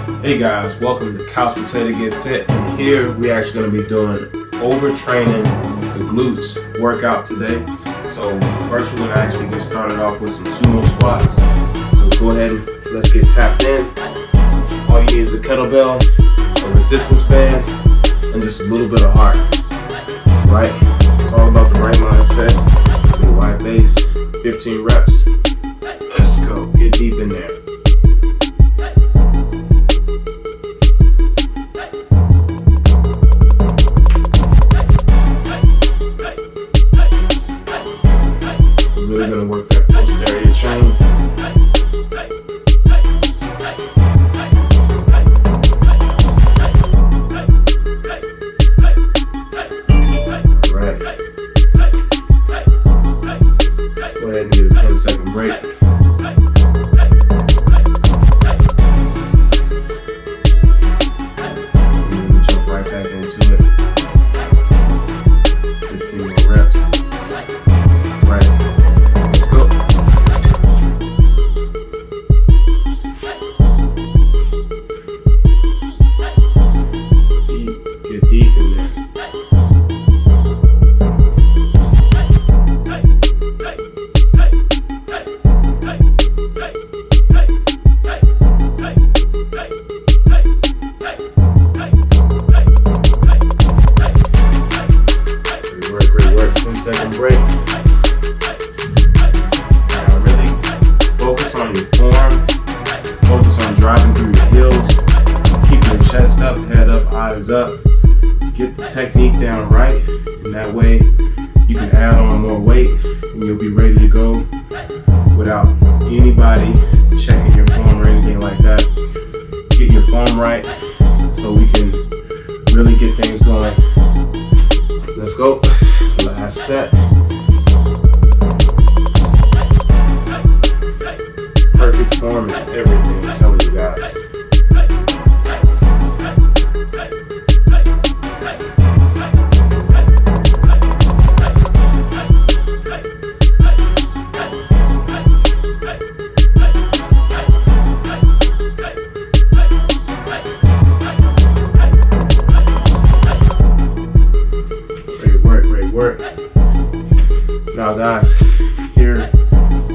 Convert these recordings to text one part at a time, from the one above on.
Hey guys, welcome to Couch Potato Get Fit, and here we're actually going to be doing overtraining the glutes workout today. So first we're going to actually get started off with some sumo squats. So go ahead and let's get tapped in. All you need is a kettlebell, a resistance band, and just a little bit of heart. Right? It's all about the right mindset, the wide base, 15 reps. Let's go, get deep in there. Really gonna work that posterior chain. Right. Go ahead and get a 10-second break. And jump right back into it. 15 more reps. Right. Get deep in there. Great work. 10-second break. Now really focus on your form. Focus on driving through your heels. Keep your chest up, head up, eyes up. Get the technique down right, and that way you can add on more weight and you'll be ready to go without anybody checking your form or anything like that. Get your form right so we can really get things going. Let's go. Last set. Perfect form is everything, I'm telling you guys. Great work. Now guys, here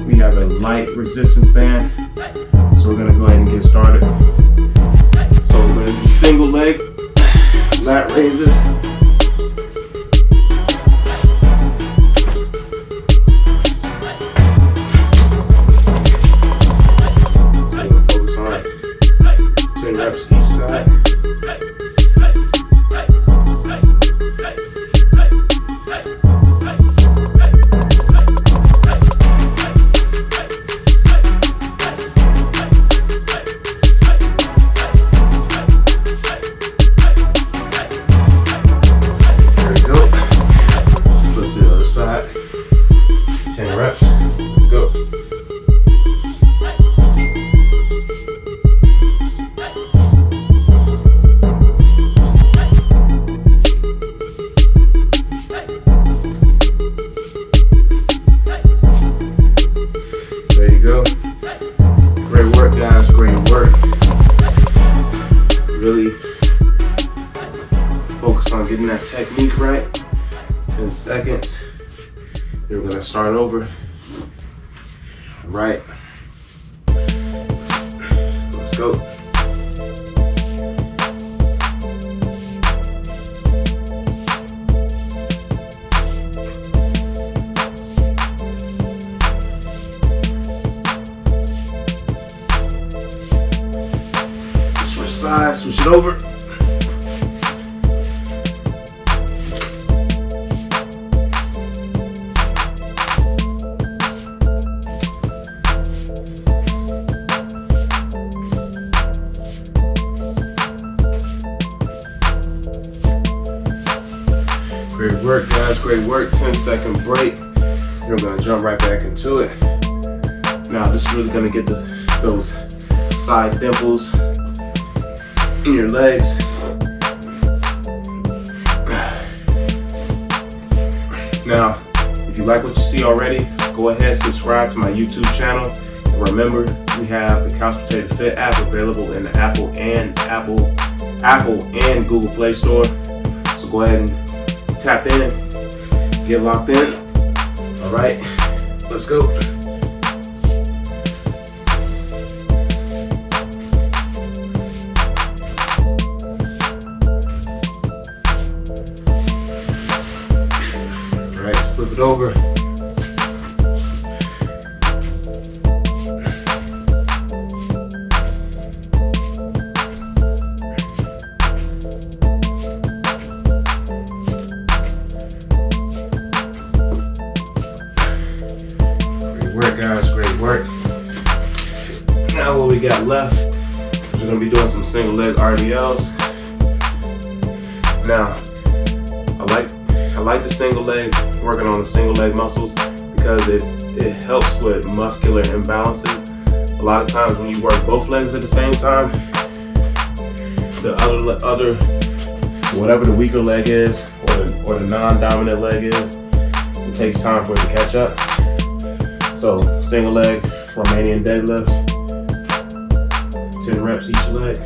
we have a light resistance band. So we're gonna go ahead and get started. So we're gonna do single leg, lat raises. So we're gonna focus on 10 reps each side. There we go. Flip to the other side. 10 reps. Let's go. There you go. Great work, guys. Great work. Really focus on getting that technique right. 10 seconds. Then we're gonna start over. Right. Let's go. Switch sides, switch it over. Great work, guys. Great work. 10-second break. We're gonna jump right back into it. Now this is really gonna get those side dimples in your legs. Now, if you like what you see already, go ahead, subscribe to my YouTube channel. And remember, we have the Couch Potato Fit app available in the Apple and Google Play Store. So go ahead and tap in, get locked in. All right, let's go. All right, flip it over. Great work. Now what we got left, we're going to be doing some single leg RDLs. Now, I like the single leg, working on the single leg muscles because it helps with muscular imbalances. A lot of times when you work both legs at the same time, the other whatever the weaker leg is or the non-dominant leg is, it takes time for it to catch up. So single leg, Romanian deadlifts, 10 reps each leg.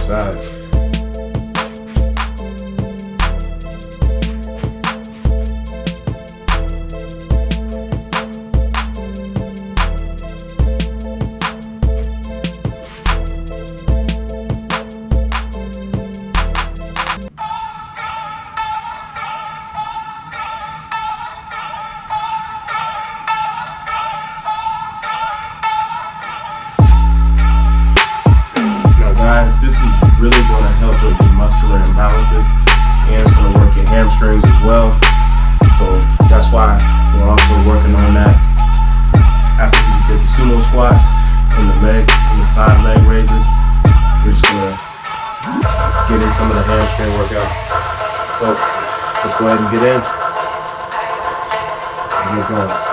Sides. This is really going to help with your muscular imbalances, and it's going to work your hamstrings as well. So that's why we're also working on that. After we did the sumo squats and the side leg raises, we're just going to get in some of the hamstring workout. So let's go ahead and get in and get going.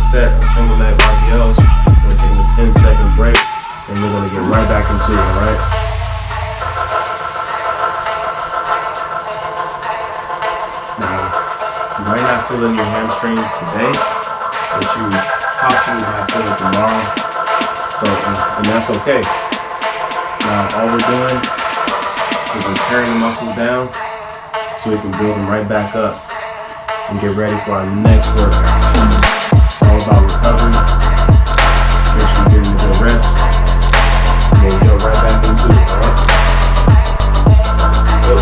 Set of single leg RDLs. We're taking a 10-second break and we're going to get right back into it, alright? Now, you might not feel in your hamstrings today, but you possibly might feel it tomorrow. So, and that's okay. Now, all we're doing is we're tearing the muscles down so we can build them right back up and get ready for our next workout. All about recovery. Make sure you're getting a good rest. And then we go right back into it, alright? Go.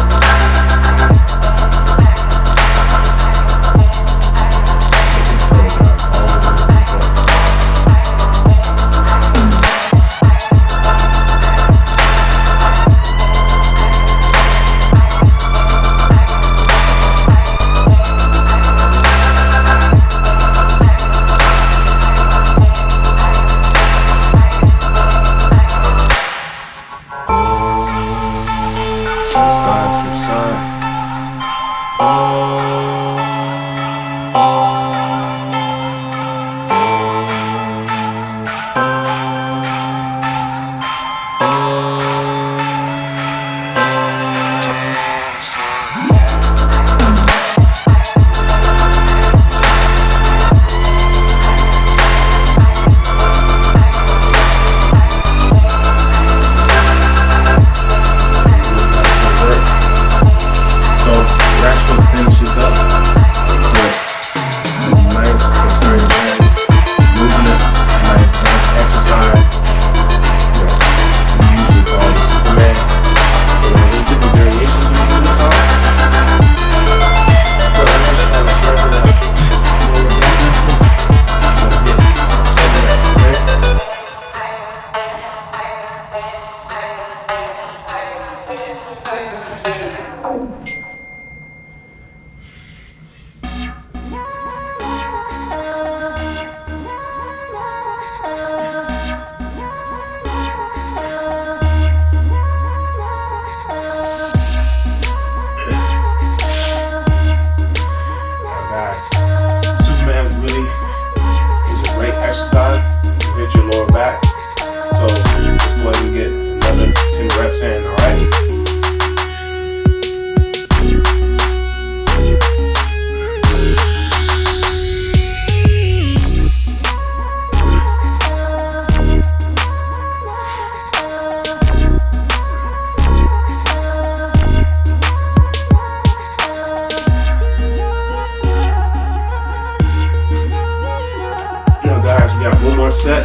set.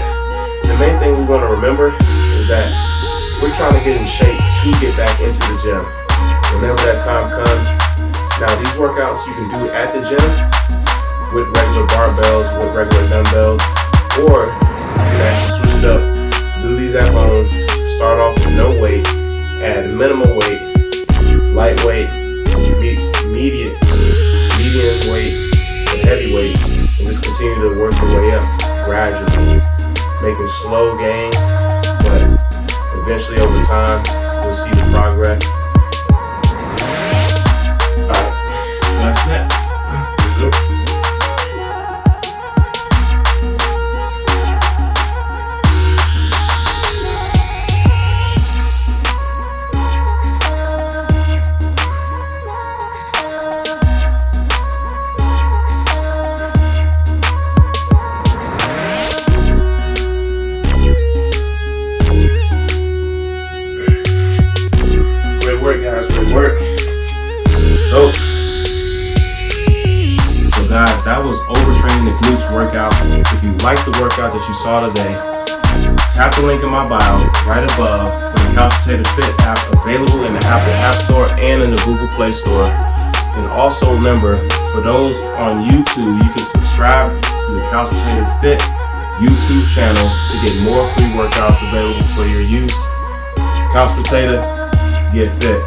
The main thing we're going to remember is that we're trying to get in shape to get back into the gym whenever that time comes. Now, these workouts you can do at the gym with regular barbells, with regular dumbbells, or you can actually switch it up. Do these at home. Start off with no weight, add minimal weight, lightweight, medium weight, and heavy weight, and just continue to work your way up gradually, making slow gains, but eventually over time, you'll see the progress. Alright, that's it. Let's go. So guys, that was Overtraining the Glutes workout. If you liked the workout that you saw today, tap the link in my bio right above for the Couch Potato Fit app, available in the Apple App Store and in the Google Play Store. And also remember, for those on YouTube, you can subscribe to the Couch Potato Fit YouTube channel to get more free workouts available for your use. Couch Potato, get fit.